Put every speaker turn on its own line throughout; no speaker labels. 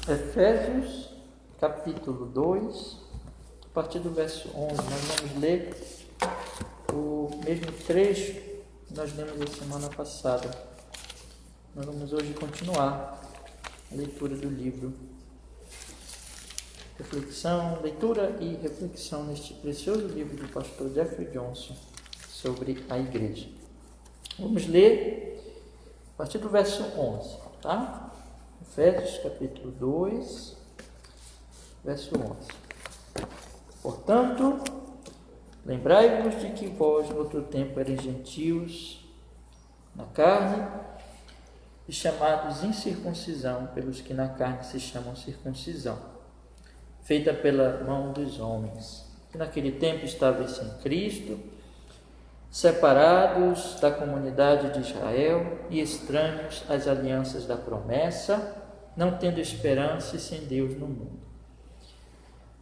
Efésios, capítulo 2, a partir do verso 11, nós vamos ler o mesmo trecho que nós lemos a semana passada. Nós vamos hoje continuar a leitura do livro. Leitura e reflexão neste precioso livro do pastor Jeffrey Johnson sobre a igreja. Vamos ler a partir do verso 11, tá? Efésios capítulo 2, verso 11. Portanto, lembrai-vos de que vós no outro tempo erais gentios na carne e chamados incircuncisão pelos que na carne se chamam circuncisão, feita pela mão dos homens, que naquele tempo estáveis sem Cristo, separados da comunidade de Israel e estranhos às alianças da promessa, não tendo esperança e sem Deus no mundo.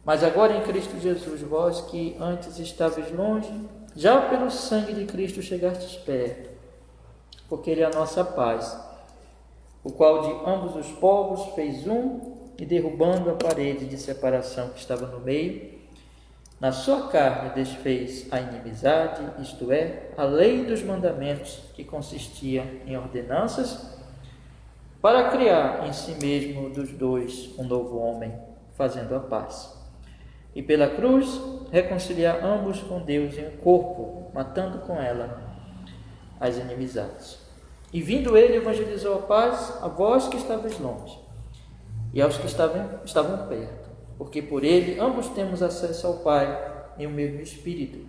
Mas agora em Cristo Jesus, vós que antes estáveis longe, já pelo sangue de Cristo chegastes perto, porque Ele é a nossa paz, o qual de ambos os povos fez um, e derrubando a parede de separação que estava no meio, na sua carne desfez a inimizade, isto é, a lei dos mandamentos, que consistia em ordenanças, para criar em si mesmo dos dois um novo homem, fazendo a paz. E pela cruz reconciliar ambos com Deus em um corpo, matando com ela as inimizades. E vindo ele, evangelizou a paz a vós que estavais longe, e aos que estavam perto, porque por ele ambos temos acesso ao Pai em um mesmo Espírito.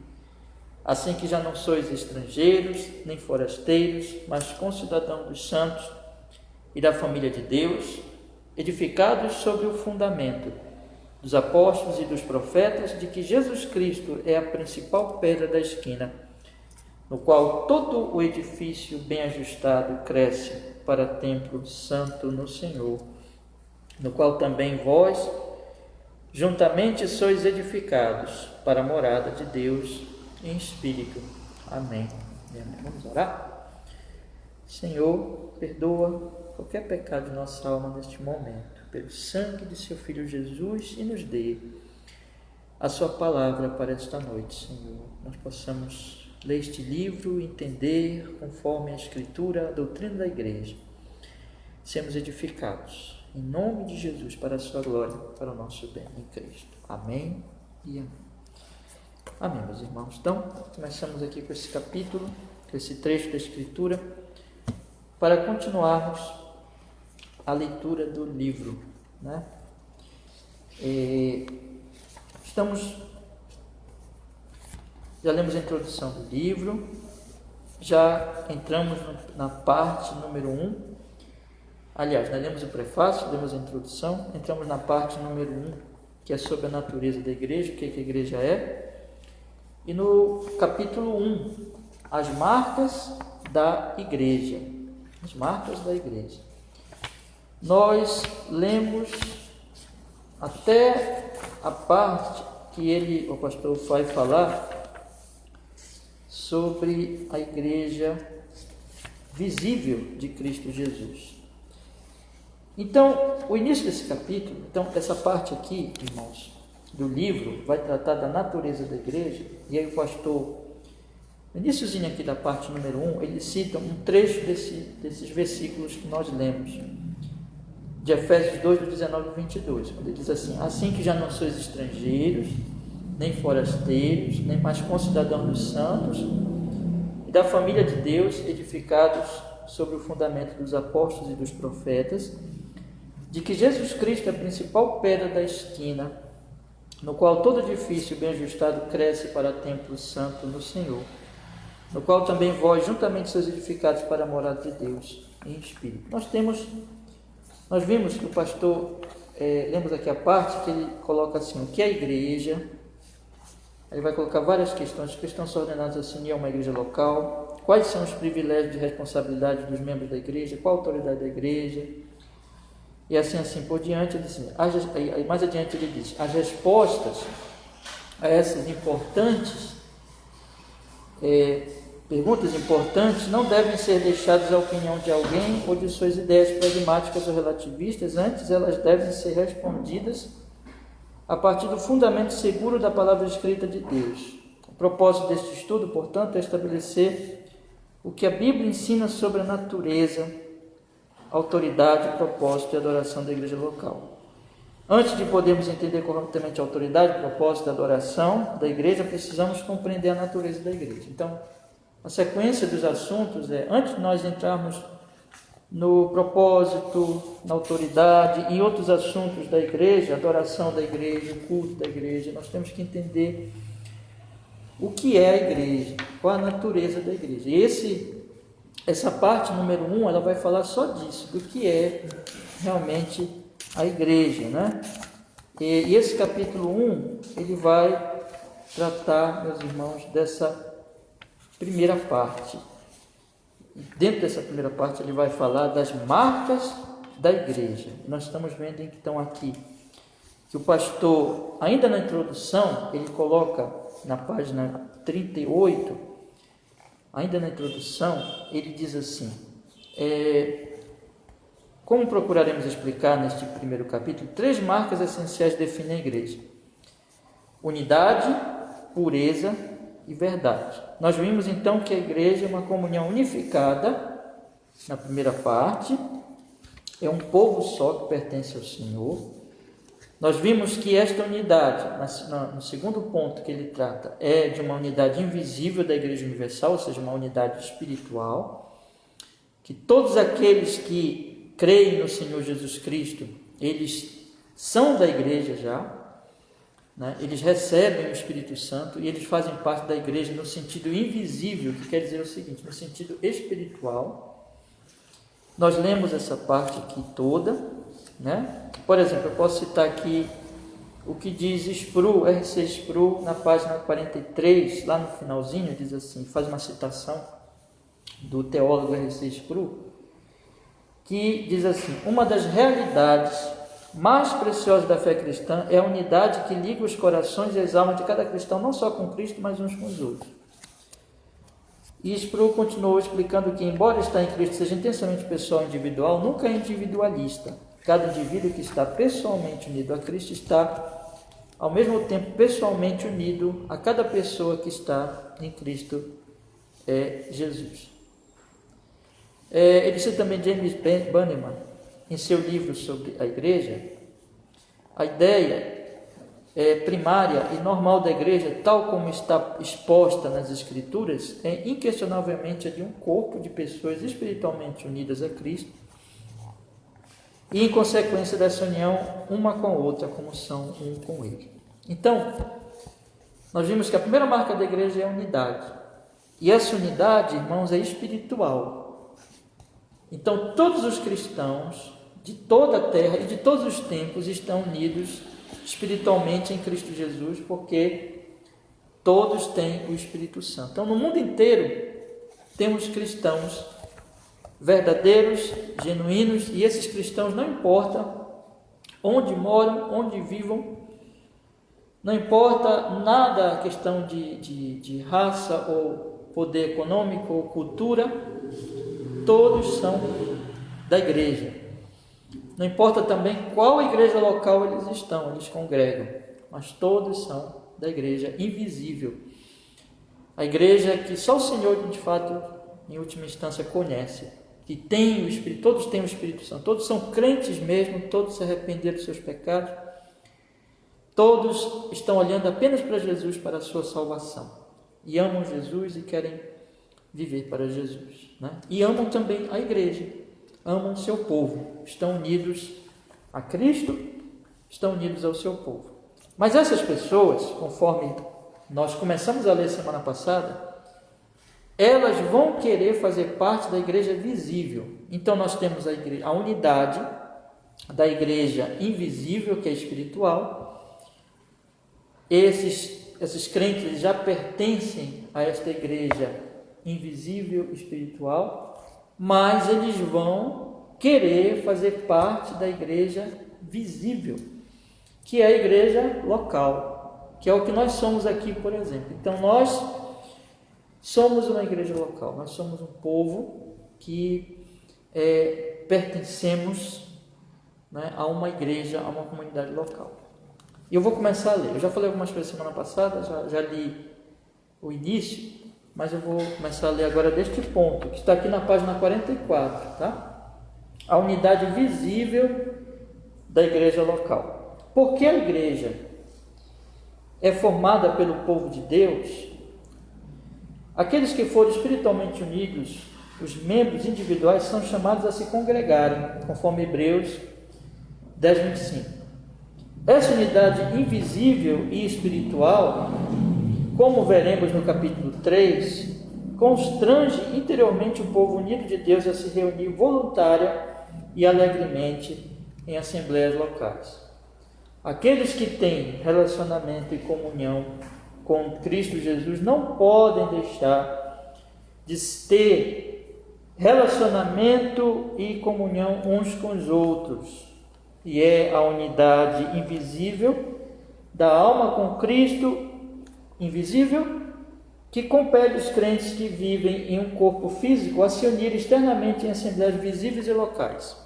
Assim que já não sois estrangeiros, nem forasteiros, mas concidadãos dos santos e da família de Deus, edificados sobre o fundamento dos apóstolos e dos profetas, de que Jesus Cristo é a principal pedra da esquina, no qual todo o edifício bem ajustado cresce para templo santo no Senhor, no qual também vós juntamente sois edificados para a morada de Deus em Espírito. Amém. Vamos orar? Senhor, perdoa qualquer pecado de nossa alma neste momento, pelo sangue de seu Filho Jesus, e nos dê a sua palavra para esta noite, Senhor. Nós possamos ler este livro e entender, conforme a Escritura, a doutrina da igreja. Sermos edificados, em nome de Jesus, para a sua glória, para o nosso bem em Cristo. Amém e amém. Amém, meus irmãos. Então, começamos aqui com esse capítulo, com esse trecho da Escritura, para continuarmos a leitura do livro, né? Já lemos a introdução do livro, já entramos na parte número 1. Aliás, nós lemos o prefácio, lemos a introdução, entramos na parte número 1, que é sobre a natureza da igreja, o que a igreja é. E no capítulo 1, as marcas da igreja. As marcas da igreja. Nós lemos até a parte que o pastor vai falar sobre a igreja visível de Cristo Jesus. Então, o início desse capítulo, essa parte aqui, irmãos, do livro, vai tratar da natureza da igreja, e aí o pastor, no iniciozinho aqui da parte número 1, ele cita um trecho desses versículos que nós lemos, de Efésios 2, do 19 ao 22, quando ele diz assim: assim que já não sois estrangeiros, nem forasteiros, nem mais concidadãos dos santos, e da família de Deus, edificados sobre o fundamento dos apóstolos e dos profetas, de que Jesus Cristo é a principal pedra da esquina, no qual todo edifício bem ajustado cresce para templo santo no Senhor, no qual também vós juntamente sois edificados para a morada de Deus em Espírito. Nós vimos que o pastor, lemos aqui a parte que ele coloca assim: o que é a igreja? Ele vai colocar várias questões que estão ordenadas a assumir a uma igreja local, quais são os privilégios e responsabilidades dos membros da igreja, qual a autoridade da igreja, e assim por diante. Mais adiante ele diz: as respostas a essas importantes perguntas importantes não devem ser deixadas à opinião de alguém ou de suas ideias pragmáticas ou relativistas, antes elas devem ser respondidas a partir do fundamento seguro da palavra escrita de Deus. O propósito deste estudo, portanto, é estabelecer o que a Bíblia ensina sobre a natureza, autoridade, propósito e adoração da igreja local. Antes de podermos entender corretamente a autoridade, propósito e adoração da igreja, precisamos compreender a natureza da igreja. Então, a sequência dos assuntos é, antes de nós entrarmos no propósito, na autoridade e outros assuntos da igreja, adoração da igreja, culto da igreja, nós temos que entender o que é a igreja, qual a natureza da igreja. E essa parte número 1, ela vai falar só disso, do que é realmente a igreja, né? E esse capítulo 1, ele vai tratar, meus irmãos, dessa primeira parte. Dentro dessa primeira parte, ele vai falar das marcas da igreja. Nós estamos vendo então aqui que o pastor, ainda na introdução, ele coloca na página 38, ainda na introdução, ele diz assim: como procuraremos explicar neste primeiro capítulo, 3 marcas essenciais definem a igreja: unidade, pureza e verdade. Nós vimos então que a igreja é uma comunhão unificada, na primeira parte, é um povo só que pertence ao Senhor. Nós vimos que esta unidade, no segundo ponto que ele trata, é de uma unidade invisível da igreja universal, ou seja, uma unidade espiritual, que todos aqueles que creem no Senhor Jesus Cristo, eles são da igreja já, né? Eles recebem o Espírito Santo e eles fazem parte da igreja no sentido invisível, que quer dizer o seguinte, no sentido espiritual. Nós lemos essa parte aqui toda, né? Por exemplo, eu posso citar aqui o que diz Sproul, R.C. Sproul, na página 43, lá no finalzinho, diz assim, faz uma citação do teólogo R.C. Sproul, que diz assim: uma das realidades mais preciosa da fé cristã é a unidade que liga os corações e as almas de cada cristão, não só com Cristo, mas uns com os outros. E Sproul continuou explicando que, embora estar em Cristo seja intensamente pessoal e individual, nunca é individualista. Cada indivíduo que está pessoalmente unido a Cristo está, ao mesmo tempo, pessoalmente unido a cada pessoa que está em Cristo Jesus. Ele cita também James Banneman, em seu livro sobre a igreja. A ideia primária e normal da igreja, tal como está exposta nas Escrituras, é inquestionavelmente a de um corpo de pessoas espiritualmente unidas a Cristo e, em consequência dessa união, uma com a outra, como são um com Ele. Então, nós vimos que a primeira marca da igreja é a unidade. E essa unidade, irmãos, é espiritual. Então, todos os cristãos de toda a terra e de todos os tempos estão unidos espiritualmente em Cristo Jesus, porque todos têm o Espírito Santo. Então, no mundo inteiro, temos cristãos verdadeiros, genuínos, e esses cristãos, não importa onde moram, onde vivam, não importa nada a questão de raça ou poder econômico ou cultura, todos são da igreja. Não importa também qual igreja local eles estão, eles congregam, mas todos são da igreja invisível. A igreja que só o Senhor, de fato, em última instância, conhece, que tem o Espírito, todos têm o Espírito Santo, todos são crentes mesmo, todos se arrependeram dos seus pecados, todos estão olhando apenas para Jesus, para a sua salvação, e amam Jesus e querem viver para Jesus, né? E amam também a igreja, amam o seu povo, estão unidos a Cristo, estão unidos ao seu povo. Mas essas pessoas, conforme nós começamos a ler semana passada, elas vão querer fazer parte da igreja visível. Então nós temos a unidade da igreja invisível, que é espiritual. Esses crentes já pertencem a esta igreja invisível, espiritual, mas eles vão querer fazer parte da igreja visível, que é a igreja local, que é o que nós somos aqui, por exemplo. Então nós somos uma igreja local, nós somos um povo que pertencemos, né, a uma igreja, a uma comunidade local. E eu vou começar a ler. Eu já falei algumas coisas semana passada, já li o início, mas eu vou começar a ler agora deste ponto, que está aqui na página 44, tá? A unidade visível da igreja local. Porque a igreja é formada pelo povo de Deus, aqueles que forem espiritualmente unidos, os membros individuais são chamados a se congregarem, conforme Hebreus 10:25. Essa unidade invisível e espiritual, como veremos no capítulo 3, constrange interiormente o povo unido de Deus a se reunir voluntária e alegremente em assembleias locais. Aqueles que têm relacionamento e comunhão com Cristo Jesus não podem deixar de ter relacionamento e comunhão uns com os outros, e é a unidade invisível da alma com Cristo invisível que compele os crentes que vivem em um corpo físico a se unir externamente em assembleias visíveis e locais.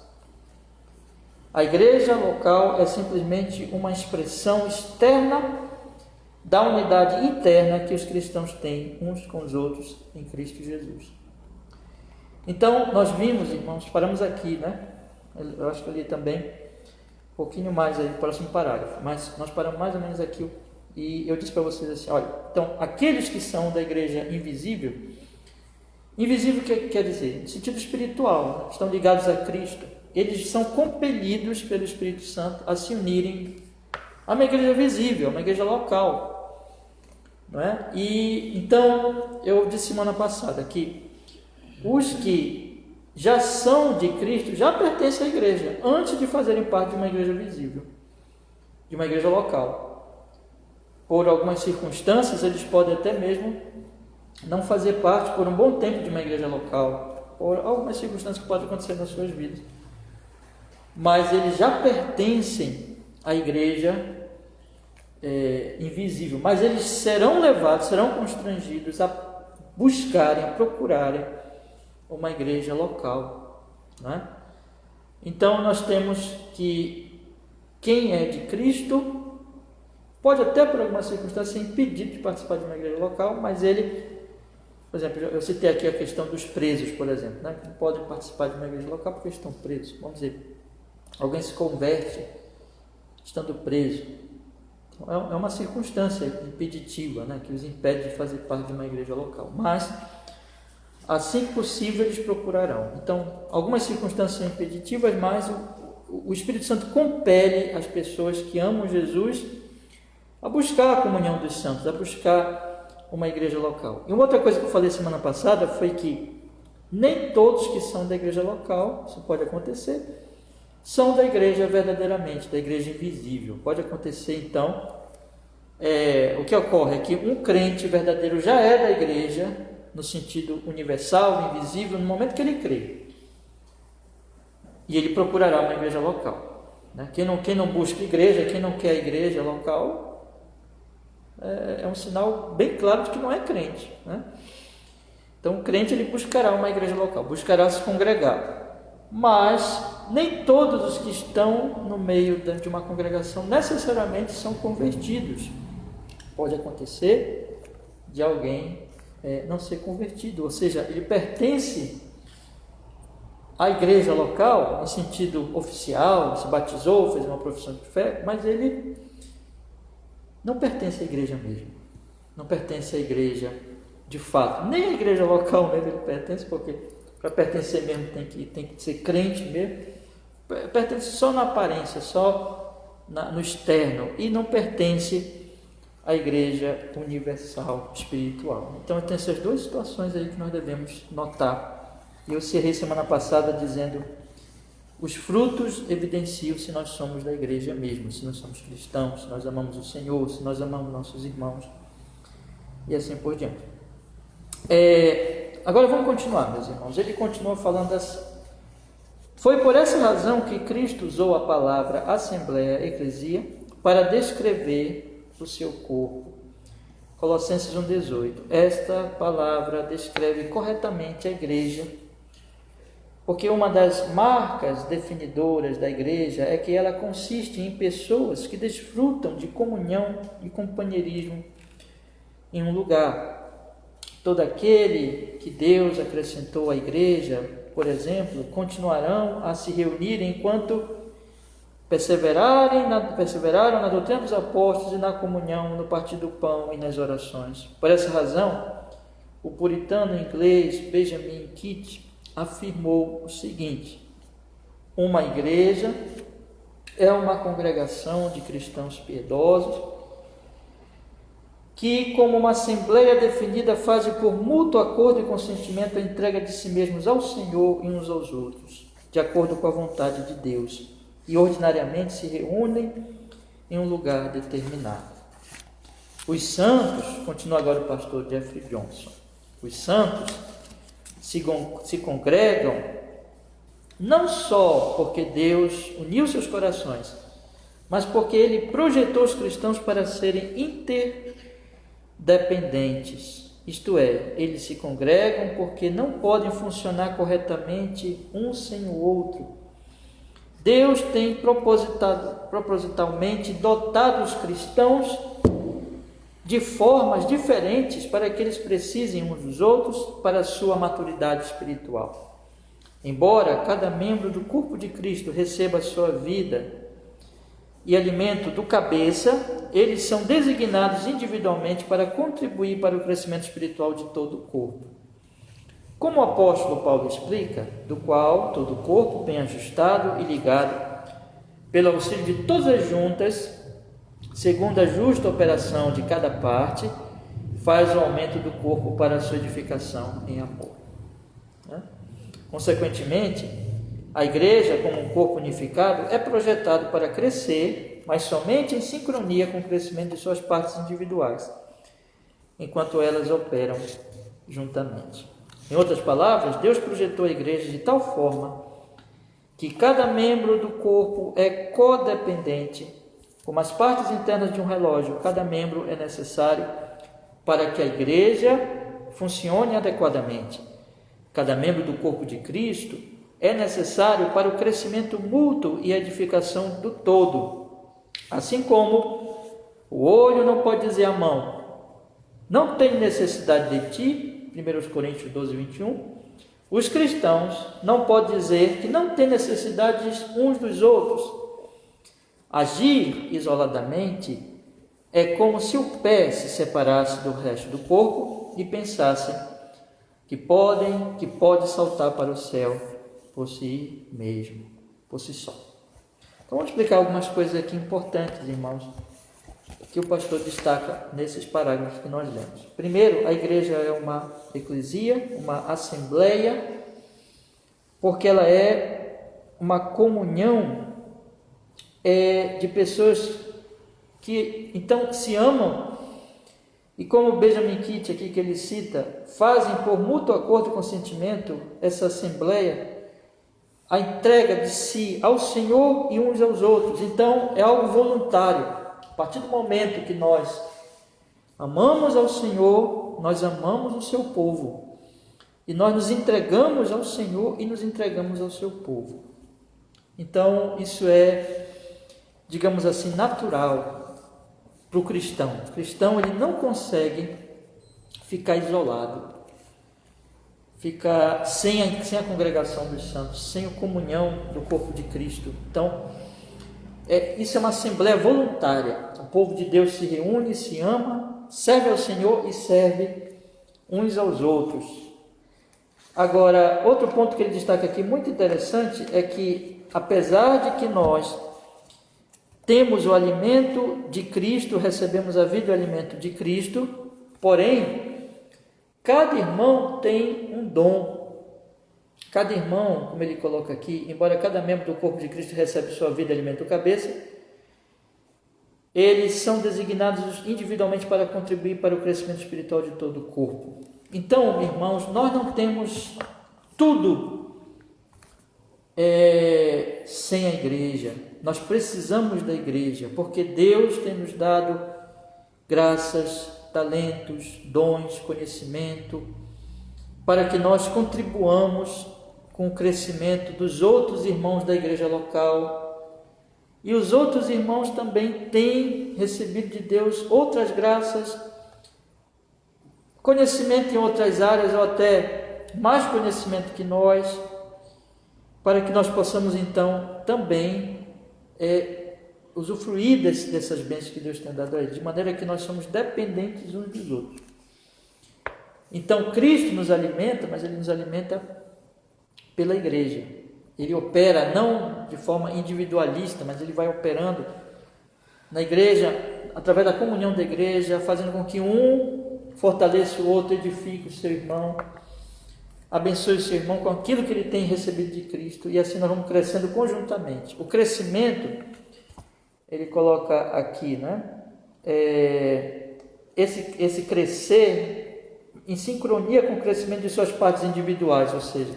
A igreja local é simplesmente uma expressão externa da unidade interna que os cristãos têm uns com os outros em Cristo Jesus. Então, nós vimos, irmãos, paramos aqui, né? Eu acho que eu li também um pouquinho mais aí, no próximo parágrafo, mas nós paramos mais ou menos aqui, e eu disse para vocês assim, olha, então, aqueles que são da igreja invisível, invisível quer dizer, no sentido espiritual, né? Estão ligados a Cristo, eles são compelidos pelo Espírito Santo a se unirem a uma igreja visível, uma igreja local, não é? E então, eu disse semana passada que os que já são de Cristo, já pertencem à igreja, antes de fazerem parte de uma igreja visível, de uma igreja local. Por algumas circunstâncias, eles podem até mesmo não fazer parte por um bom tempo de uma igreja local, por algumas circunstâncias que podem acontecer nas suas vidas. Mas eles já pertencem à igreja invisível, mas eles serão levados, serão constrangidos a buscarem, a procurarem uma igreja local, né? Então nós temos que quem é de Cristo pode até por alguma circunstância ser impedido de participar de uma igreja local, mas ele, por exemplo, eu citei aqui a questão dos presos, por exemplo, né? Que não podem participar de uma igreja local porque estão presos. Vamos dizer, alguém se converte estando preso, então, é uma circunstância impeditiva, né? Que os impede de fazer parte de uma igreja local, mas assim que possível eles procurarão. Então, algumas circunstâncias são impeditivas, mas o Espírito Santo compele as pessoas que amam Jesus a buscar a comunhão dos santos, a buscar uma igreja local. E uma outra coisa que eu falei semana passada foi que nem todos que são da igreja local, isso pode acontecer, são da igreja verdadeiramente, da igreja invisível. Pode acontecer então, o que ocorre é que um crente verdadeiro já é da igreja, no sentido universal, invisível, no momento que ele crê. E ele procurará uma igreja local, né? Quem não busca igreja, quem não quer a igreja local, é um sinal bem claro de que não é crente, né? Então o crente ele buscará uma igreja local, buscará se congregar. Mas nem todos os que estão no meio de uma congregação necessariamente são convertidos. Pode acontecer de alguém não ser convertido, ou seja, ele pertence à igreja local, no sentido oficial, se batizou, fez uma profissão de fé, mas ele não pertence à igreja mesmo, não pertence à igreja de fato, nem à igreja local mesmo ele pertence, porque para pertencer mesmo tem que ser crente mesmo, pertence só na aparência, só no externo, e não pertence a igreja universal espiritual. Então tem essas duas situações aí que nós devemos notar. E eu encerrei semana passada dizendo os frutos evidenciam se nós somos da igreja mesmo, se nós somos cristãos, se nós amamos o Senhor, se nós amamos nossos irmãos e assim por diante. Agora vamos continuar, meus irmãos. Ele continua falando assim: foi por essa razão que Cristo usou a palavra assembleia, eclesia, para descrever o seu corpo, Colossenses 1,18. Esta palavra descreve corretamente a igreja, porque uma das marcas definidoras da igreja é que ela consiste em pessoas que desfrutam de comunhão e companheirismo em um lugar. Todo aquele que Deus acrescentou à igreja, por exemplo, continuarão a se reunir enquanto perseveraram na doutrina dos apóstolos e na comunhão, no partir do pão e nas orações. Por essa razão, o puritano inglês Benjamin Kitt afirmou o seguinte: uma igreja é uma congregação de cristãos piedosos que, como uma assembleia definida, fazem por mútuo acordo e consentimento a entrega de si mesmos ao Senhor e uns aos outros, de acordo com a vontade de Deus, e ordinariamente se reúnem em um lugar determinado. Os santos, continua agora o pastor Jeffrey Johnson, os santos se congregam não só porque Deus uniu seus corações, mas porque Ele projetou os cristãos para serem interdependentes. Isto é, eles se congregam porque não podem funcionar corretamente um sem o outro. Deus tem propositalmente dotado os cristãos de formas diferentes para que eles precisem uns dos outros para a sua maturidade espiritual. Embora cada membro do corpo de Cristo receba a sua vida e alimento do cabeça, eles são designados individualmente para contribuir para o crescimento espiritual de todo o corpo. Como o apóstolo Paulo explica, do qual todo o corpo, bem ajustado e ligado, pelo auxílio de todas as juntas, segundo a justa operação de cada parte, faz o aumento do corpo para a sua edificação em amor. Consequentemente, a igreja, como um corpo unificado, é projetado para crescer, mas somente em sincronia com o crescimento de suas partes individuais, enquanto elas operam juntamente. Em outras palavras, Deus projetou a igreja de tal forma que cada membro do corpo é codependente. Como as partes internas de um relógio, cada membro é necessário para que a igreja funcione adequadamente. Cada membro do corpo de Cristo é necessário para o crescimento mútuo e edificação do todo. Assim como o olho não pode dizer à mão: não tenho necessidade de ti, 1 Coríntios 12, 21, os cristãos não podem dizer que não têm necessidade uns dos outros. Agir isoladamente é como se o pé se separasse do resto do corpo e pensasse que pode saltar para o céu por si mesmo, por si só. Então vamos explicar algumas coisas aqui importantes, irmãos, que o pastor destaca nesses parágrafos que nós lemos. Primeiro, a igreja é uma eclesia, uma assembleia, porque ela é uma comunhão de pessoas que então se amam, e como Benjamin Kitt aqui que ele cita, fazem por mútuo acordo e consentimento essa assembleia, a entrega de si ao Senhor e uns aos outros. Então é algo voluntário. A partir do momento que nós amamos ao Senhor, nós amamos o seu povo, e nós nos entregamos ao Senhor e nos entregamos ao seu povo. Então isso é, digamos assim, natural para o cristão. O cristão, ele não consegue ficar isolado, ficar sem a congregação dos santos, sem a comunhão do corpo de Cristo. Então, isso é uma assembleia voluntária. O povo de Deus se reúne, se ama, serve ao Senhor e serve uns aos outros. Agora, outro ponto que ele destaca aqui, muito interessante, é que apesar de que nós temos o alimento de Cristo, recebemos a vida e o alimento de Cristo, porém, cada irmão tem um dom. Cada irmão, como ele coloca aqui, embora cada membro do corpo de Cristo recebe sua vida e alimento do cabeça, eles são designados individualmente para contribuir para o crescimento espiritual de todo o corpo. Então, irmãos, nós não temos tudo sem a igreja. Nós precisamos da igreja, porque Deus tem nos dado graças talentos, dons, conhecimento, para que nós contribuamos com o crescimento dos outros irmãos da igreja local. E os outros irmãos também têm recebido de Deus outras graças, conhecimento em outras áreas, ou até mais conhecimento que nós, para que nós possamos então também usufruir dessas bênçãos que Deus tem dado a eles, de maneira que nós somos dependentes uns dos outros. Então Cristo nos alimenta, mas Ele nos alimenta pela igreja. Ele opera não de forma individualista, mas Ele vai operando na igreja, através da comunhão da igreja, fazendo com que um fortaleça o outro, edifique o seu irmão, abençoe o seu irmão com aquilo que ele tem recebido de Cristo, e assim nós vamos crescendo conjuntamente. O crescimento, ele coloca aqui, né? Esse crescer em sincronia com o crescimento de suas partes individuais, ou seja,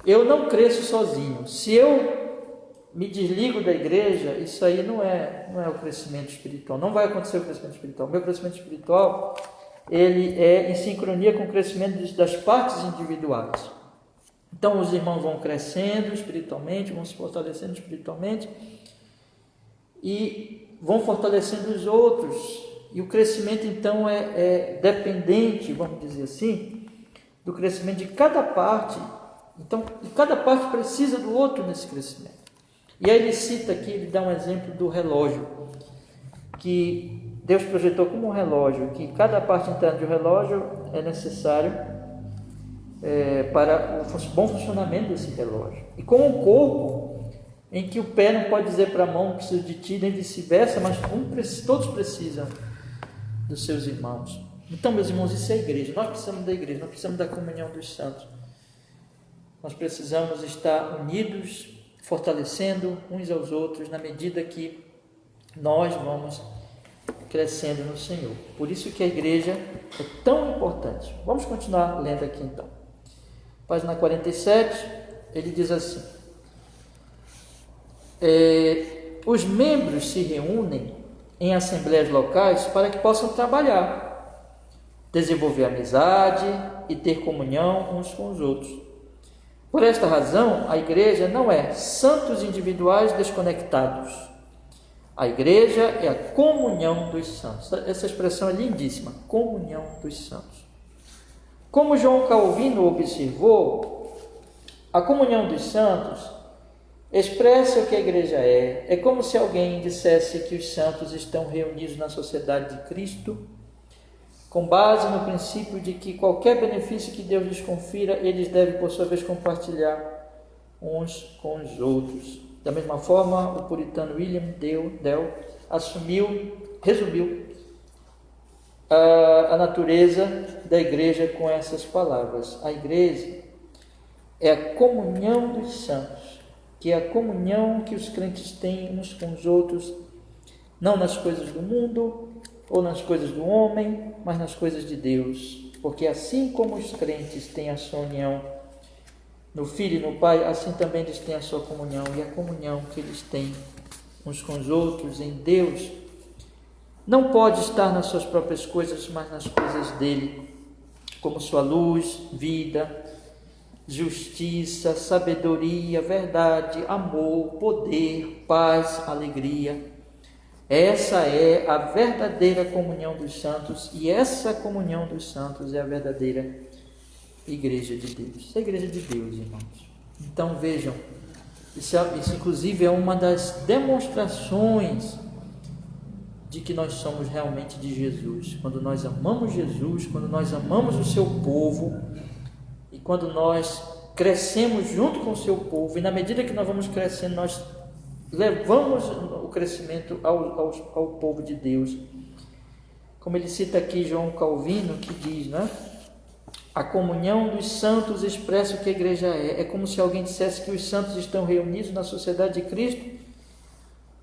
eu não cresço sozinho. Se eu me desligo da igreja, isso aí não é o crescimento espiritual. Não vai acontecer o crescimento espiritual. O meu crescimento espiritual, ele é em sincronia com o crescimento das partes individuais. Então os irmãos vão crescendo espiritualmente, vão se fortalecendo espiritualmente e vão fortalecendo os outros. E o crescimento então é dependente, vamos dizer assim, do crescimento de cada parte. Então, cada parte precisa do outro nesse crescimento. E aí ele cita aqui, ele dá um exemplo do relógio, que Deus projetou como um relógio, que cada parte interna do relógio é necessário para o bom funcionamento desse relógio. E como um corpo, em que o pé não pode dizer para a mão, preciso de ti, nem vice-versa, mas todos precisam dos seus irmãos. Então, meus irmãos, isso é a igreja. Nós precisamos da igreja, nós precisamos da comunhão dos santos. Nós precisamos estar unidos, fortalecendo uns aos outros, na medida que nós vamos crescendo no Senhor. Por isso que a igreja é tão importante. Vamos continuar lendo aqui então. Página 47, ele diz assim: os membros se reúnem em assembleias locais para que possam trabalhar, desenvolver amizade e ter comunhão uns com os outros. Por esta razão, a igreja não é santos individuais desconectados. A igreja é a comunhão dos santos. Essa expressão é lindíssima, comunhão dos santos. Como João Calvino observou, a comunhão dos santos expressa o que a igreja é. É como se alguém dissesse que os santos estão reunidos na sociedade de Cristo, com base no princípio de que qualquer benefício que Deus lhes confira, eles devem, por sua vez, compartilhar uns com os outros. Da mesma forma, o puritano William Dell resumiu a natureza da igreja com essas palavras. A igreja é a comunhão dos santos, que é a comunhão que os crentes têm uns com os outros, não nas coisas do mundo ou nas coisas do homem, mas nas coisas de Deus. Porque assim como os crentes têm a sua união no Filho e no Pai, assim também eles têm a sua comunhão, e a comunhão que eles têm uns com os outros em Deus não pode estar nas suas próprias coisas, mas nas coisas dele, como sua luz, vida, justiça, sabedoria, verdade, amor, poder, paz, alegria. Essa é a verdadeira comunhão dos santos, e essa comunhão dos santos é a verdadeira igreja de Deus. Isso é a igreja de Deus, irmãos. Então vejam, isso inclusive é uma das demonstrações de que nós somos realmente de Jesus. Quando nós amamos Jesus, quando nós amamos o seu povo, e quando nós crescemos junto com o seu povo, e na medida que nós vamos crescendo, nós levamos o crescimento ao povo de Deus. Como ele cita aqui João Calvino, que diz, né? A comunhão dos santos expressa o que a igreja é. É como se alguém dissesse que os santos estão reunidos na sociedade de Cristo,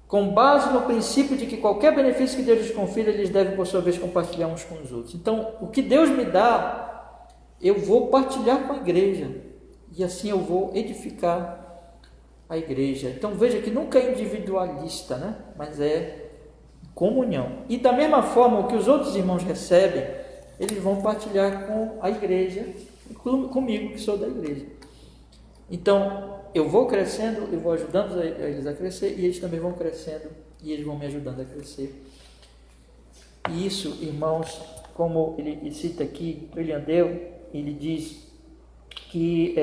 com base no princípio de que qualquer benefício que Deus lhes confira, eles devem, por sua vez, compartilhar uns com os outros. Então, o que Deus me dá, eu vou partilhar com a igreja, e assim eu vou edificar a igreja. Então veja que nunca é individualista, né? Mas é comunhão. E da mesma forma, o que os outros irmãos recebem, eles vão partilhar com a igreja e comigo, que sou da igreja. Então, eu vou crescendo, eu vou ajudando eles a crescer, e eles também vão crescendo, e eles vão me ajudando a crescer. E isso, irmãos, como ele cita aqui, William Dale, ele diz que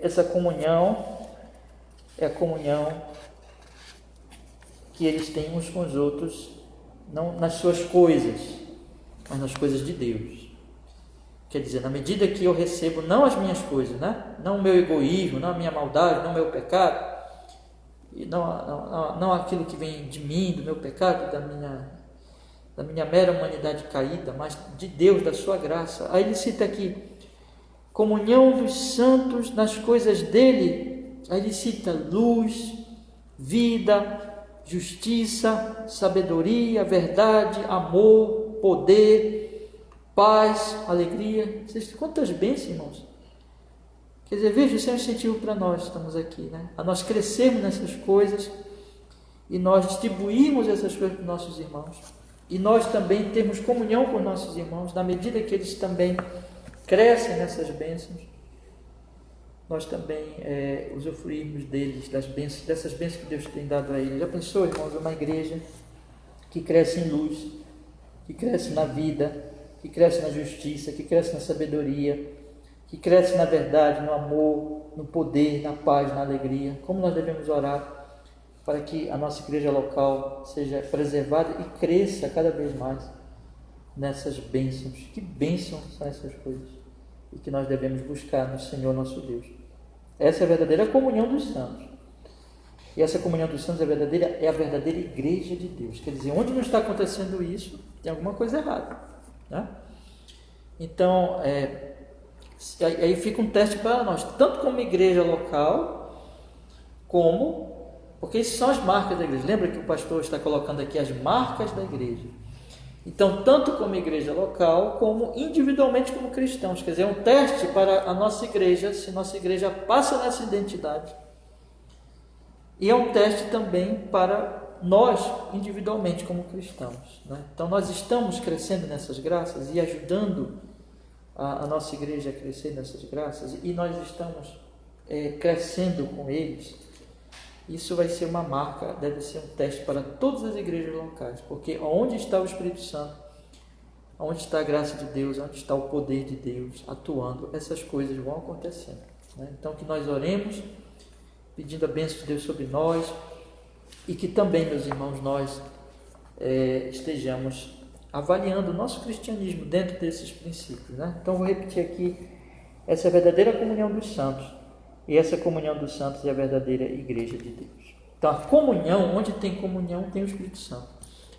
essa comunhão é a comunhão que eles têm uns com os outros, não nas suas coisas, mas nas coisas de Deus. Quer dizer, na medida que eu recebo não as minhas coisas, né? Não o meu egoísmo, não a minha maldade, não o meu pecado, e não aquilo que vem de mim, do meu pecado, da minha mera humanidade caída, mas de Deus, da sua graça. Aí ele cita aqui, comunhão dos santos nas coisas dele. Aí ele cita luz, vida, justiça, sabedoria, verdade, amor, poder, paz, alegria. Quantas bênçãos, irmãos! Quer dizer, veja, isso é um incentivo para nós, estamos aqui, né? A nós crescermos nessas coisas e nós distribuirmos essas coisas para os nossos irmãos. E nós também temos comunhão com nossos irmãos, na medida que eles também crescem nessas bênçãos, nós também usufruímos deles, dessas bênçãos que Deus tem dado a eles. Já pensou, irmãos, uma igreja que cresce em luz, que cresce na vida, que cresce na justiça, que cresce na sabedoria, que cresce na verdade, no amor, no poder, na paz, na alegria? Como nós devemos orar para que a nossa igreja local seja preservada e cresça cada vez mais nessas bênçãos. Que bênçãos são essas coisas? E que nós devemos buscar no Senhor nosso Deus. Essa é a verdadeira comunhão dos santos. E essa comunhão dos santos é a verdadeira igreja de Deus. Quer dizer, onde não está acontecendo isso, tem alguma coisa errada, né? Então, aí fica um teste para nós, tanto como igreja local, porque isso são as marcas da igreja. Lembra que o pastor está colocando aqui as marcas da igreja? Então, tanto como igreja local, como individualmente como cristãos. Quer dizer, é um teste para a nossa igreja, se nossa igreja passa nessa identidade. E é um teste também para nós, individualmente, como cristãos, né? Então, nós estamos crescendo nessas graças e ajudando a nossa igreja a crescer nessas graças, e nós estamos crescendo com eles. Isso vai ser uma marca, deve ser um teste para todas as igrejas locais, porque onde está o Espírito Santo, onde está a graça de Deus, onde está o poder de Deus atuando, essas coisas vão acontecendo, né? Então, que nós oremos, pedindo a bênção de Deus sobre nós, e que também, meus irmãos, nós estejamos avaliando o nosso cristianismo dentro desses princípios, né? Então, vou repetir aqui, essa é a verdadeira comunhão dos santos, e essa comunhão dos santos é a verdadeira igreja de Deus. Então, a comunhão, onde tem comunhão, tem o Espírito Santo.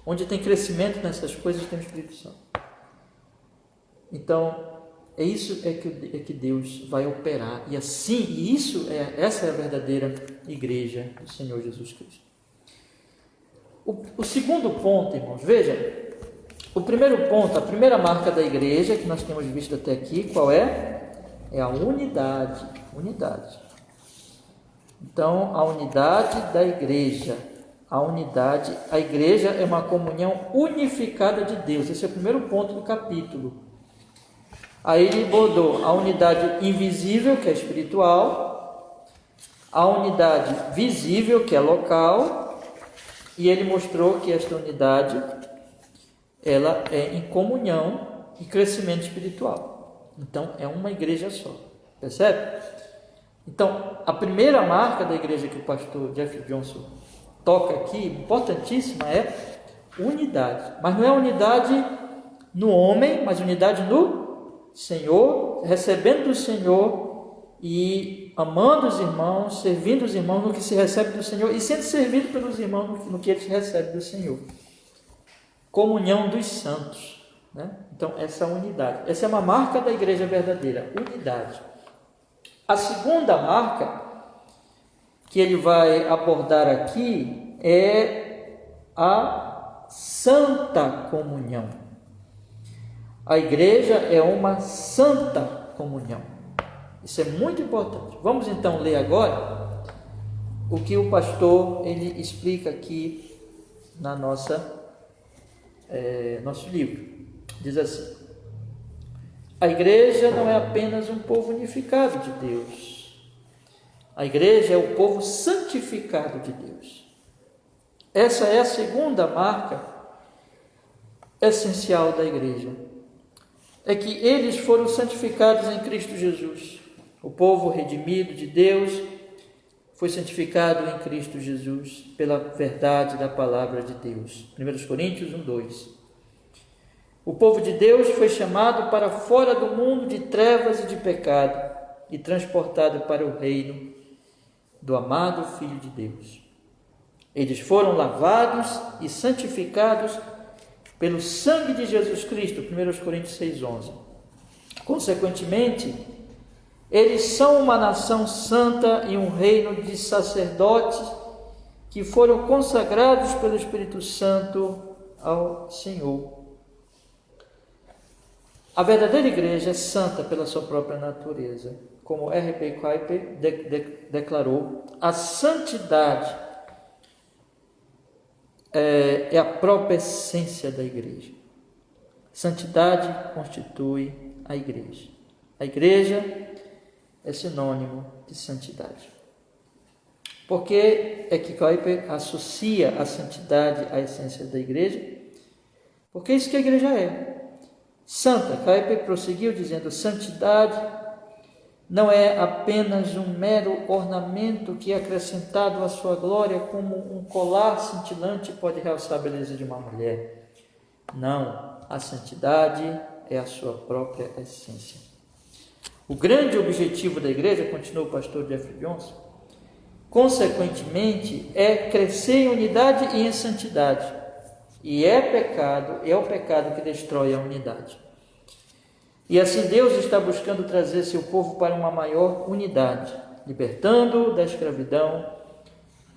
Onde tem crescimento nessas coisas, tem o Espírito Santo. Então, isso que Deus vai operar. E assim, essa é a verdadeira igreja do Senhor Jesus Cristo. O segundo ponto, irmãos, veja, o primeiro ponto, a primeira marca da igreja que nós temos visto até aqui, qual é? É a unidade. Então, a unidade da igreja. A igreja é uma comunhão unificada de Deus. Esse é o primeiro ponto do capítulo. Aí ele abordou a unidade invisível, que é espiritual, a unidade visível, que é local, e ele mostrou que esta unidade, ela é em comunhão e crescimento espiritual. Então, é uma igreja só. Percebe? Então, a primeira marca da igreja que o pastor Jeff Johnson toca aqui, importantíssima, é unidade. Mas não é unidade no homem, mas unidade no Senhor, recebendo do Senhor e amando os irmãos, servindo os irmãos no que se recebe do Senhor e sendo servido pelos irmãos no que eles recebem do Senhor. Comunhão dos santos, né? Então, essa unidade. Essa é uma marca da igreja verdadeira, unidade. A segunda marca que ele vai abordar aqui é a santa comunhão. A igreja é uma santa comunhão. Isso é muito importante. Vamos então ler agora o que o pastor ele explica aqui na nossa nosso livro. Diz assim: a igreja não é apenas um povo unificado de Deus. A igreja é o povo santificado de Deus. Essa é a segunda marca essencial da igreja. É que eles foram santificados em Cristo Jesus. O povo redimido de Deus foi santificado em Cristo Jesus pela verdade da palavra de Deus. 1 Coríntios 1:2. O povo de Deus foi chamado para fora do mundo de trevas e de pecado e transportado para o reino do amado Filho de Deus. Eles foram lavados e santificados pelo sangue de Jesus Cristo, 1 Coríntios 6:11. Consequentemente, eles são uma nação santa e um reino de sacerdotes que foram consagrados pelo Espírito Santo ao Senhor. A verdadeira igreja é santa pela sua própria natureza. Como R.B. Kuiper declarou, a santidade é a própria essência da igreja. Santidade constitui a igreja. A igreja é sinônimo de santidade. Por que é que Kuiper associa a santidade à essência da igreja? Porque é isso que a igreja é. Santa, Kuiper prosseguiu dizendo, santidade não é apenas um mero ornamento que é acrescentado à sua glória como um colar cintilante pode realçar a beleza de uma mulher. Não, a santidade é a sua própria essência. O grande objetivo da igreja, continua o pastor Jeffrey Johnson, consequentemente, é crescer em unidade e em santidade. E é o pecado que destrói a unidade. E assim Deus está buscando trazer seu povo para uma maior unidade, libertando-o da escravidão,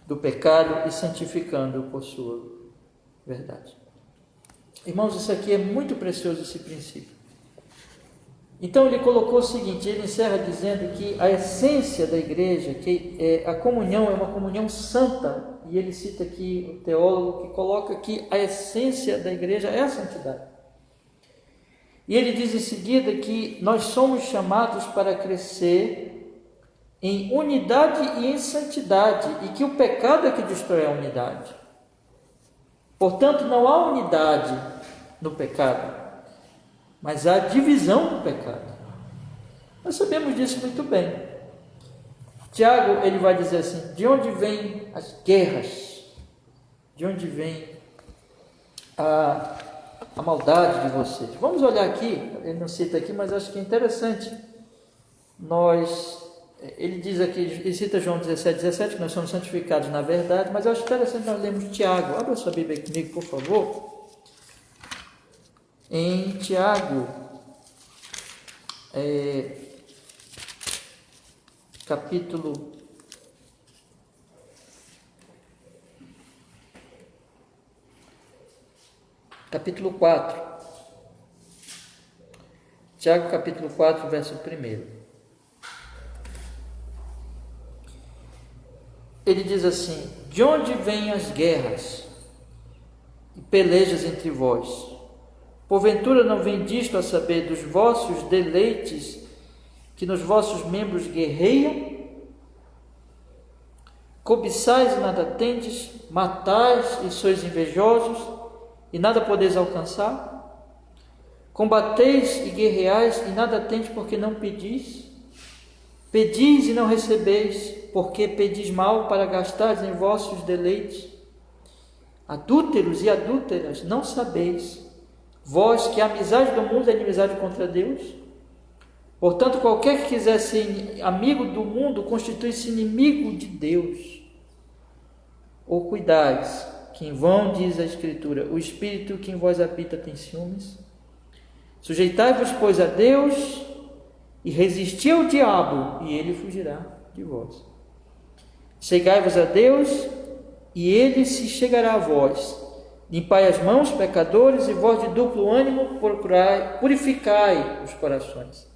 do pecado e santificando-o por sua verdade. Irmãos, isso aqui é muito precioso, esse princípio. Então ele colocou o seguinte, ele encerra dizendo que a essência da igreja, que a comunhão é uma comunhão santa, e ele cita aqui o teólogo que coloca que a essência da igreja é a santidade. E ele diz em seguida que nós somos chamados para crescer em unidade e em santidade, e que o pecado é que destrói a unidade. Portanto, não há unidade no pecado, mas há divisão no pecado. Nós sabemos disso muito bem. Tiago, ele vai dizer assim, de onde vêm as guerras? De onde vem a maldade de vocês? Vamos olhar aqui, ele não cita aqui, mas acho que é interessante. Ele diz aqui, ele cita João 17, que nós somos santificados na verdade, mas eu acho interessante nós lermos Tiago. Abra sua Bíblia comigo, por favor. Em Tiago, capítulo 4. Tiago, capítulo 4, verso 1. Ele diz assim: de onde vêm as guerras e pelejas entre vós? Porventura não vem disto a saber dos vossos deleites que nos vossos membros guerreiam? Cobiçais e nada tendes, matais e sois invejosos e nada podeis alcançar? Combateis e guerreais e nada tendes porque não pedis? Pedis e não recebeis, porque pedis mal para gastares em vossos deleites? Adúlteros e adúlteras, não sabeis vós que a amizade do mundo é inimizade contra Deus? Portanto, qualquer que quiser ser amigo do mundo, constitui-se inimigo de Deus. Ou cuidais, que em vão diz a Escritura, o Espírito que em vós habita tem ciúmes? Sujeitai-vos, pois, a Deus, e resisti ao diabo, e ele fugirá de vós. Chegai-vos a Deus, e ele se chegará a vós. Limpai as mãos, pecadores, e vós de duplo ânimo purificai os corações.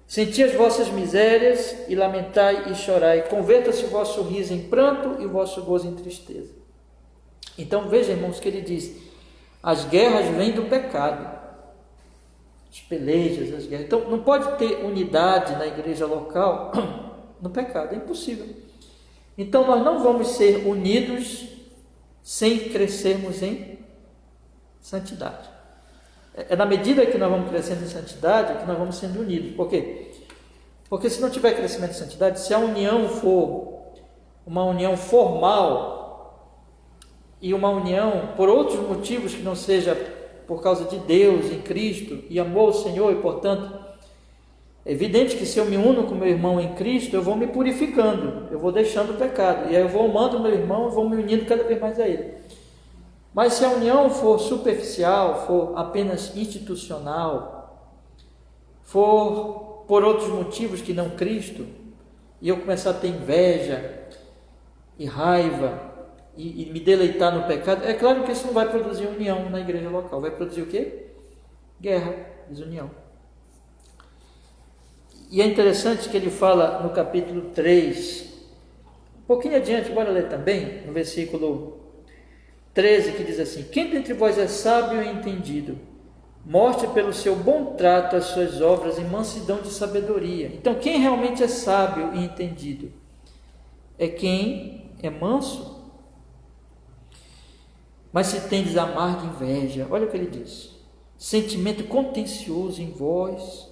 Senti as vossas misérias, e lamentai e chorai. Converta-se o vosso riso em pranto, e o vosso gozo em tristeza. Então veja, irmãos, que ele diz: As guerras vêm do pecado, as pelejas, as guerras. Então, não pode ter unidade na igreja local no pecado, é impossível. Então, nós não vamos ser unidos sem crescermos em santidade. É na medida que nós vamos crescendo em santidade que nós vamos sendo unidos. Por quê? Porque se não tiver crescimento em santidade, se a união for uma união formal e uma união por outros motivos que não seja por causa de Deus em Cristo e amor ao Senhor, e portanto é evidente que se eu me uno com meu irmão em Cristo, eu vou me purificando, eu vou deixando o pecado, e aí eu vou amando meu irmão e vou me unindo cada vez mais a ele. Mas se a união for superficial, for apenas institucional, for por outros motivos que não Cristo, e eu começar a ter inveja e raiva e me deleitar no pecado, é claro que isso não vai produzir união na igreja local. Vai produzir o quê? Guerra, desunião. E é interessante que ele fala no capítulo 3, um pouquinho adiante, bora ler também, no versículo 13, que diz assim: quem dentre vós é sábio e entendido, mostre pelo seu bom trato as suas obras em mansidão de sabedoria. Então, quem realmente é sábio e entendido é quem é manso. Mas se tendes amarga inveja, olha o que ele diz: sentimento contencioso em vós,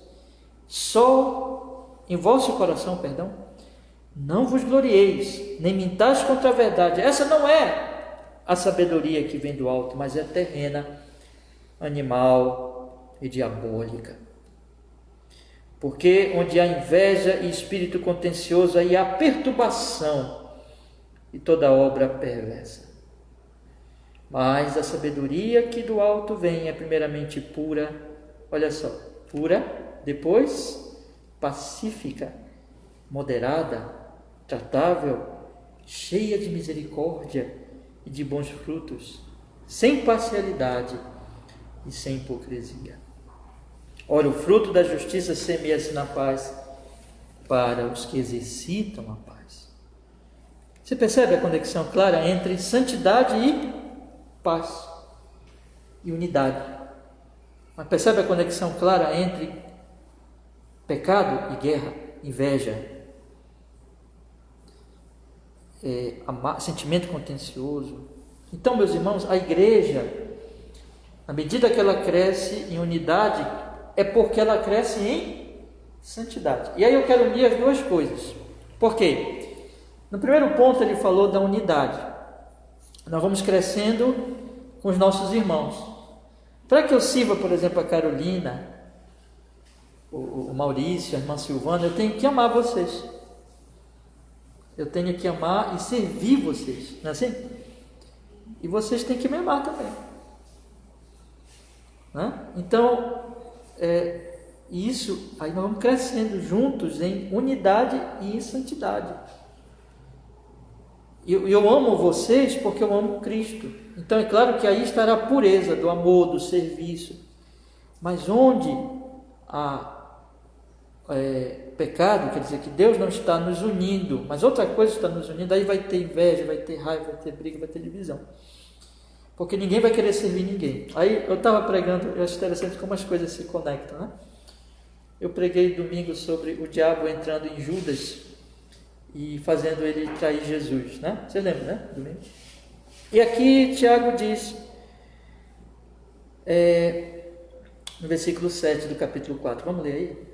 só em vosso coração, perdão, não vos glorieis, nem mintais contra a verdade. Essa não é a sabedoria que vem do alto, mas é terrena, animal e diabólica. Porque onde há inveja e espírito contencioso, aí há perturbação e toda obra perversa. Mas a sabedoria que do alto vem é primeiramente pura, olha só, pura, depois pacífica, moderada, tratável, cheia de misericórdia e de bons frutos, sem parcialidade e sem hipocrisia. Ora, o fruto da justiça semeia-se na paz para os que exercitam a paz. Você percebe a conexão clara entre santidade e paz e unidade? Mas percebe a conexão clara entre pecado e guerra, inveja, sentimento contencioso. Então, meus irmãos, a igreja, à medida que ela cresce em unidade, é porque ela cresce em santidade. E aí eu quero unir as duas coisas. Por quê? No primeiro ponto ele falou da unidade. Nós vamos crescendo com os nossos irmãos. Para que eu sirva, por exemplo, a Carolina, o Maurício, a irmã Silvana, eu tenho que amar vocês. Eu tenho que amar e servir vocês, não é assim? E vocês têm que me amar também, né? Então, isso, aí nós vamos crescendo juntos em unidade e em santidade. Eu amo vocês porque eu amo Cristo. Então é claro que aí estará a pureza do amor, do serviço. Mas onde há pecado, quer dizer que Deus não está nos unindo, mas outra coisa está nos unindo, aí vai ter inveja, vai ter raiva, vai ter briga, vai ter divisão. Porque ninguém vai querer servir ninguém. Aí eu estava pregando, eu acho interessante como as coisas se conectam, né? Eu preguei domingo sobre o diabo entrando em Judas e fazendo ele trair Jesus, né? Você lembra, né? Domingo. E aqui Tiago diz, no versículo 7 do capítulo 4, vamos ler aí?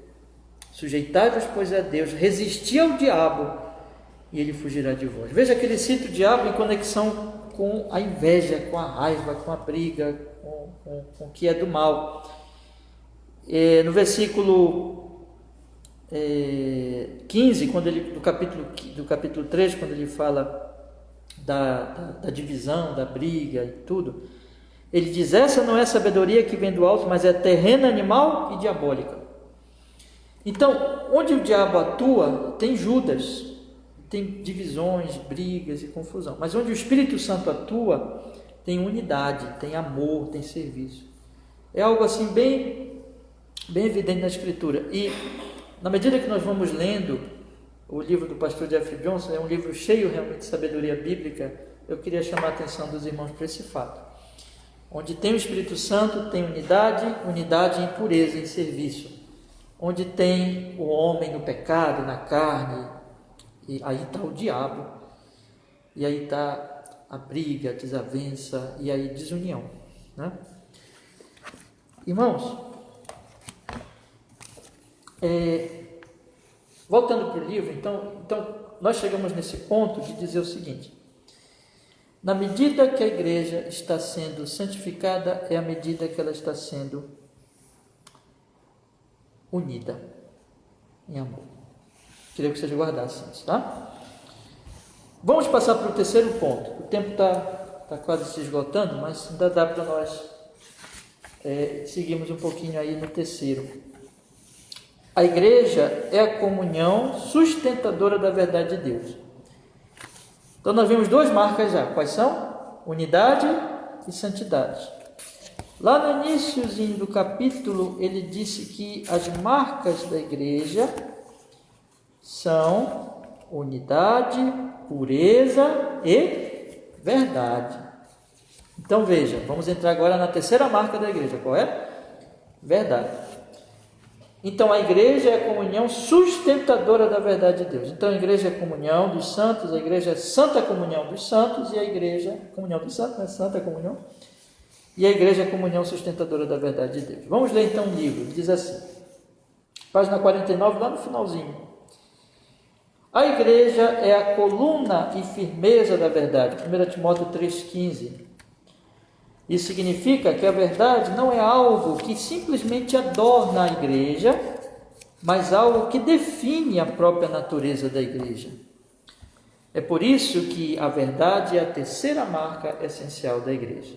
Sujeitai-vos, pois, a Deus, resisti ao diabo e ele fugirá de vós. Veja que ele cita o diabo em conexão com a inveja, com a raiva, com a briga, com o que é do mal. No versículo 15, do capítulo 3, quando ele fala da divisão, da briga e tudo, ele diz: essa não é sabedoria que vem do alto, mas é terrena, animal e diabólica. Então, onde o diabo atua, tem Judas, tem divisões, brigas e confusão. Mas onde o Espírito Santo atua, tem unidade, tem amor, tem serviço. É algo assim bem evidente na Escritura. E na medida que nós vamos lendo o livro do pastor Jeffrey Johnson, é um livro cheio realmente de sabedoria bíblica, eu queria chamar a atenção dos irmãos para esse fato. Onde tem o Espírito Santo, tem unidade, unidade em pureza, em serviço. Onde tem o homem no pecado, na carne, e aí está o diabo, e aí está a briga, a desavença, e aí desunião, né? Irmãos, voltando para o livro, então nós chegamos nesse ponto de dizer o seguinte: na medida que a igreja está sendo santificada, é a medida que ela está sendo unida em amor. Queria que vocês guardassem isso, tá? Vamos passar para o terceiro ponto. O tempo está quase se esgotando, mas ainda dá para nós seguirmos um pouquinho aí no terceiro. A igreja é a comunhão sustentadora da verdade de Deus. Então nós vimos duas marcas já. Quais são? Unidade e santidade. Lá no iníciozinho do capítulo, ele disse que as marcas da igreja são unidade, pureza e verdade. Então veja, vamos entrar agora na terceira marca da igreja. Qual é? Verdade. Então a igreja é a comunhão sustentadora da verdade de Deus. Então a igreja é a comunhão dos santos, a igreja é santa comunhão dos santos, e a igreja, comunhão dos santos, né? Santa comunhão, e a igreja é a comunhão sustentadora da verdade de Deus. Vamos ler então o livro. Ele diz assim, página 49, lá no finalzinho: a igreja é a coluna e firmeza da verdade. 1 Timóteo 3,15. Isso significa que a verdade não é algo que simplesmente adorna a igreja, mas algo que define a própria natureza da igreja. É por isso que a verdade é a terceira marca essencial da igreja.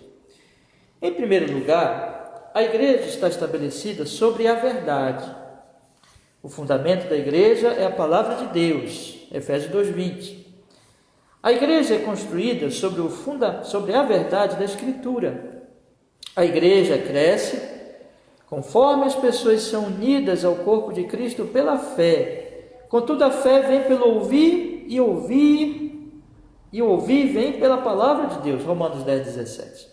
Em primeiro lugar, a igreja está estabelecida sobre a verdade. O fundamento da igreja é a palavra de Deus, Efésios 2,20. A igreja é construída sobre a verdade da Escritura. A igreja cresce conforme as pessoas são unidas ao corpo de Cristo pela fé. Contudo, a fé vem pelo ouvir, e ouvir vem pela palavra de Deus. Romanos 10,17.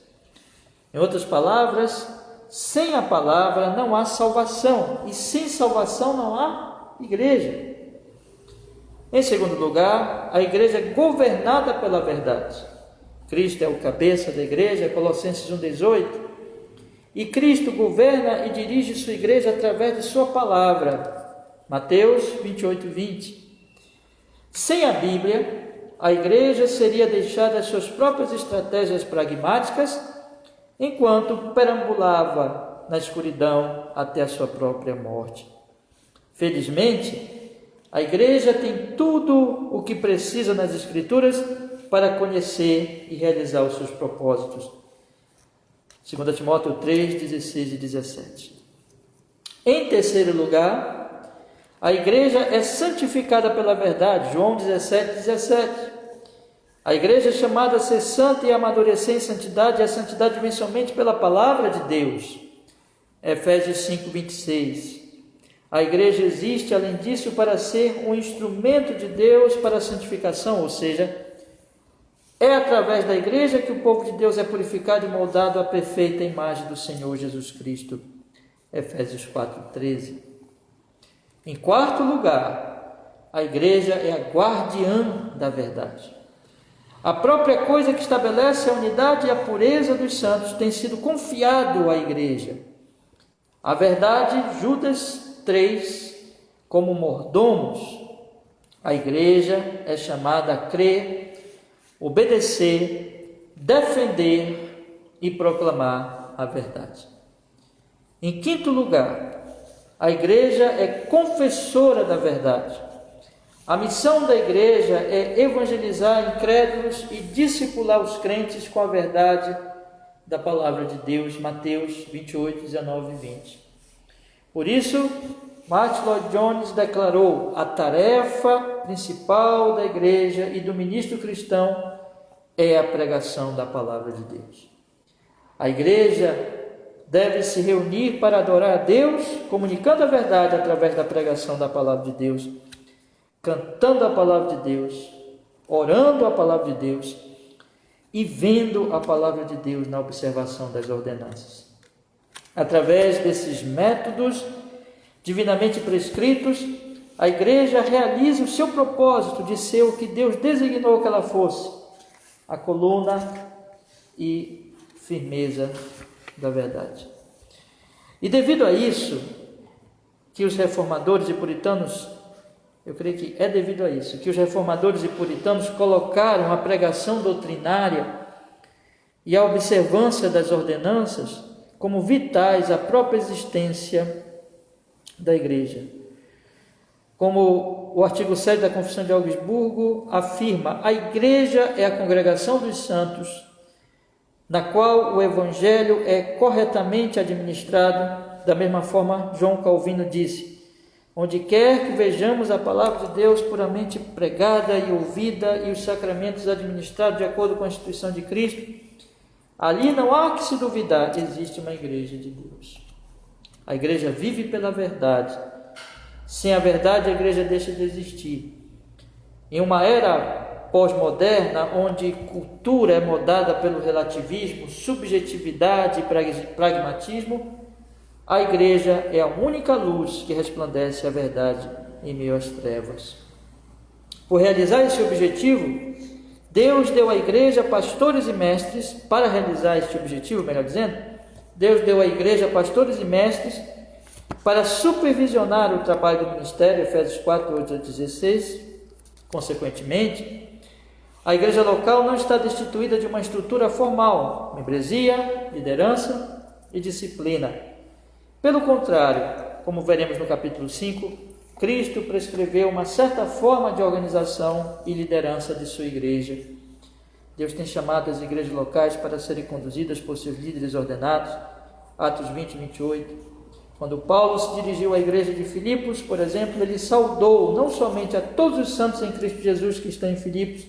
Em outras palavras, sem a palavra não há salvação, e sem salvação não há igreja. Em segundo lugar, a igreja é governada pela verdade. Cristo é o cabeça da igreja, Colossenses 1,18. E Cristo governa e dirige sua igreja através de sua palavra, Mateus 28,20. Sem a Bíblia, a igreja seria deixada às suas próprias estratégias pragmáticas, enquanto perambulava na escuridão até a sua própria morte. Felizmente, a igreja tem tudo o que precisa nas Escrituras para conhecer e realizar os seus propósitos. 2 Timóteo 3, 16 e 17. Em terceiro lugar, a igreja é santificada pela verdade. João 17, 17. A igreja é chamada a ser santa e amadurecer em santidade, e a santidade vem somente pela palavra de Deus. Efésios 5, 26. A igreja existe, além disso, para ser um instrumento de Deus para a santificação, ou seja, é através da igreja que o povo de Deus é purificado e moldado à perfeita imagem do Senhor Jesus Cristo. Efésios 4, 13. Em quarto lugar, a igreja é a guardiã da verdade. A própria coisa que estabelece a unidade e a pureza dos santos tem sido confiado à igreja. A verdade, Judas 3, como mordomos, a igreja é chamada a crer, obedecer, defender e proclamar a verdade. Em quinto lugar, a igreja é confessora da verdade. A missão da igreja é evangelizar incrédulos e discipular os crentes com a verdade da palavra de Deus, Mateus 28, 19 e 20. Por isso, Martin Lloyd Jones declarou: a tarefa principal da igreja e do ministro cristão é a pregação da palavra de Deus. A igreja deve se reunir para adorar a Deus, comunicando a verdade através da pregação da palavra de Deus, cantando a palavra de Deus, orando a palavra de Deus e vendo a palavra de Deus na observação das ordenanças. Através desses métodos divinamente prescritos, a igreja realiza o seu propósito de ser o que Deus designou que ela fosse, a coluna e firmeza da verdade. E devido a isso, que os reformadores e puritanos, eu creio que é devido a isso, que os reformadores e puritanos colocaram a pregação doutrinária e a observância das ordenanças como vitais à própria existência da igreja. Como o artigo 7 da Confissão de Augsburgo afirma, a igreja é a congregação dos santos, na qual o evangelho é corretamente administrado. Da mesma forma, João Calvino disse, onde quer que vejamos a palavra de Deus puramente pregada e ouvida e os sacramentos administrados de acordo com a instituição de Cristo, ali não há que se duvidar, existe uma igreja de Deus. A igreja vive pela verdade. Sem a verdade, a igreja deixa de existir. Em uma era pós-moderna, onde cultura é modada pelo relativismo, subjetividade e pragmatismo, a igreja é a única luz que resplandece a verdade em meio às trevas. Por realizar esse objetivo, Deus deu à igreja pastores e mestres, para realizar este objetivo, melhor dizendo, Deus deu à igreja pastores e mestres para supervisionar o trabalho do ministério, Efésios 4, 8 a 16. Consequentemente, a igreja local não está destituída de uma estrutura formal, membresia, liderança e disciplina. Pelo contrário, como veremos no capítulo 5, Cristo prescreveu uma certa forma de organização e liderança de sua igreja. Deus tem chamado as igrejas locais para serem conduzidas por seus líderes ordenados, Atos 20 e 28. Quando Paulo se dirigiu à igreja de Filipos, por exemplo, ele saudou não somente a todos os santos em Cristo Jesus que estão em Filipos,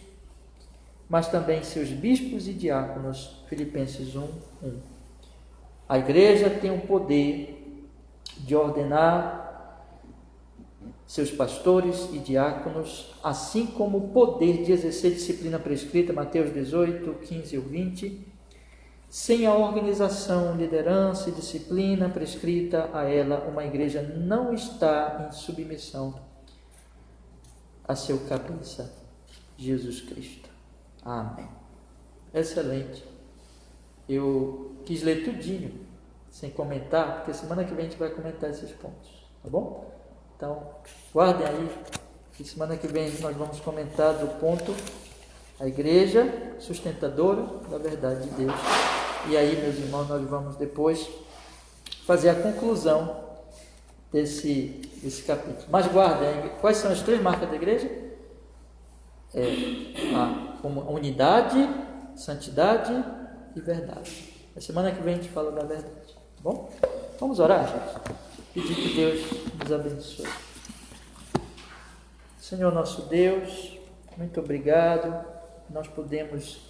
mas também seus bispos e diáconos, Filipenses 1, 1. A igreja tem o poder de ordenar seus pastores e diáconos, assim como o poder de exercer disciplina prescrita, Mateus 18, 15 e 20, sem a organização, liderança e disciplina prescrita a ela, uma igreja não está em submissão a seu cabeça, Jesus Cristo. Amém. Excelente. Eu quis ler tudinho, sem comentar, porque semana que vem a gente vai comentar esses pontos, tá bom? Então, guardem aí, que semana que vem nós vamos comentar do ponto a igreja sustentadora da verdade de Deus. E aí, meus irmãos, nós vamos depois fazer a conclusão desse capítulo. Mas guardem aí, quais são as 3 marcas da igreja? A unidade, santidade e verdade. Na semana que vem a gente fala da verdade, tá bom? Vamos orar, gente? Pedir que Deus nos abençoe. Senhor nosso Deus, muito obrigado. Nós podemos,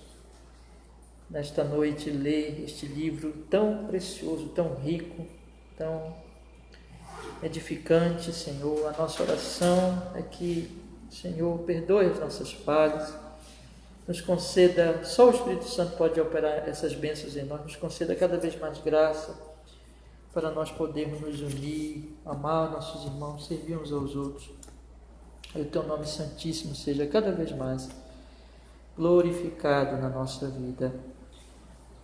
nesta noite, ler este livro tão precioso, tão rico, tão edificante, Senhor. A nossa oração é que, Senhor, perdoe as nossas falhas, nos conceda, só o Espírito Santo pode operar essas bênçãos em nós, nos conceda cada vez mais graça, para nós podermos nos unir, amar nossos irmãos, servir uns aos outros. E o Teu nome santíssimo seja cada vez mais glorificado na nossa vida,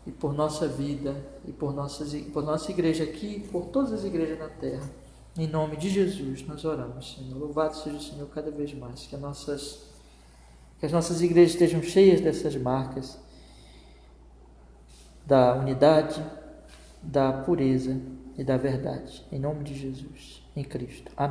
e por nossa vida, e por nossa igreja aqui, e por todas as igrejas na terra. Em nome de Jesus nós oramos, Senhor. Louvado seja o Senhor cada vez mais, que as nossas igrejas estejam cheias dessas marcas da unidade, da pureza e da verdade. Em nome de Jesus, em Cristo. Amém.